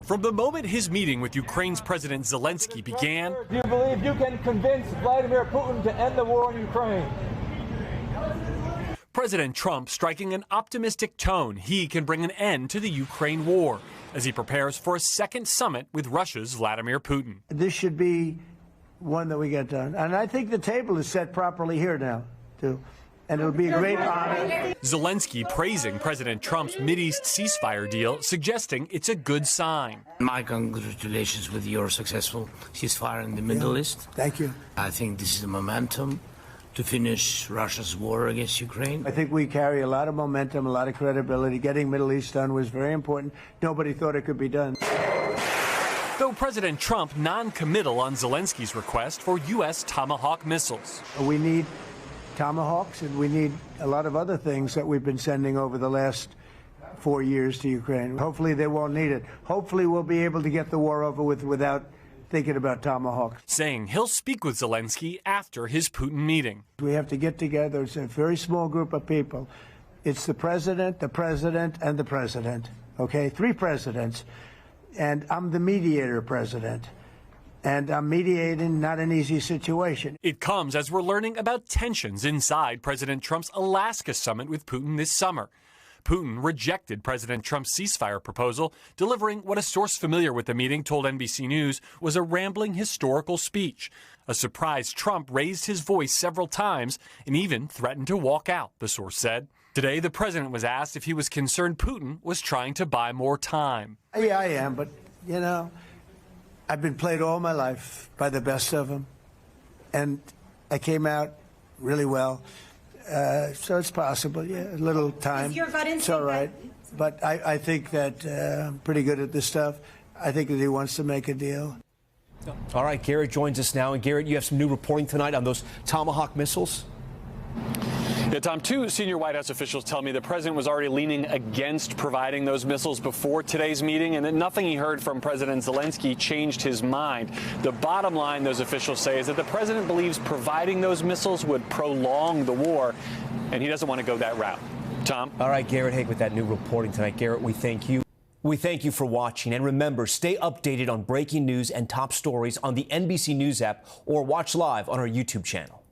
From the moment his meeting with Ukraine's President Zelenskyy began, Do you believe you can convince Vladimir Putin to end the war in Ukraine? President Trump striking an optimistic tone he can bring an end to the Ukraine war as he prepares for a second summit with Russia's Vladimir Putin. This should be one that we get done. And I think the table is set properly here now, too. And it'll be a great honor. Zelenskyy praising President Trump's Mideast ceasefire deal, suggesting it's a good sign. My congratulations with your successful ceasefire in the Middle East. Thank you. I think this is the momentum to finish Russia's war against Ukraine. I think we carry a lot of momentum, a lot of credibility. Getting Middle East done was very important. Nobody thought it could be done. Though President Trump non-committal on Zelenskyy's request for U.S. Tomahawk missiles. We need Tomahawks, and we need a lot of other things that we've been sending over the last 4 years to Ukraine. Hopefully they won't need it. Hopefully we'll be able to get the war over with without thinking about Tomahawks. Saying he'll speak with Zelenskyy after his Putin meeting. We have to get together. It's a very small group of people. It's the president, and the president. Okay, 3 presidents. And I'm the mediator president. And I'm mediating not an easy situation. It comes as we're learning about tensions inside President Trump's Alaska summit with Putin this summer. Putin rejected President Trump's ceasefire proposal, delivering what a source familiar with the meeting told NBC News was a rambling historical speech. A surprised Trump raised his voice several times and even threatened to walk out, the source said. Today, the president was asked if he was concerned Putin was trying to buy more time. Yeah, I am, but, you know, I've been played all my life by the best of them, and I came out really well. So it's possible, yeah, a little time. Is your gut instinct? It's all right. But I think that I'm pretty good at this stuff. I think that he wants to make a deal. All right, Garrett joins us now. And Garrett, you have some new reporting tonight on those Tomahawk missiles? Yeah, Tom, 2 senior White House officials tell me the president was already leaning against providing those missiles before today's meeting, and that nothing he heard from President Zelenskyy changed his mind. The bottom line, those officials say, is that the president believes providing those missiles would prolong the war, and he doesn't want to go that route. Tom? All right, Garrett Haake with that new reporting tonight. Garrett, we thank you. We thank you for watching. And remember, stay updated on breaking news and top stories on the NBC News app or watch live on our YouTube channel.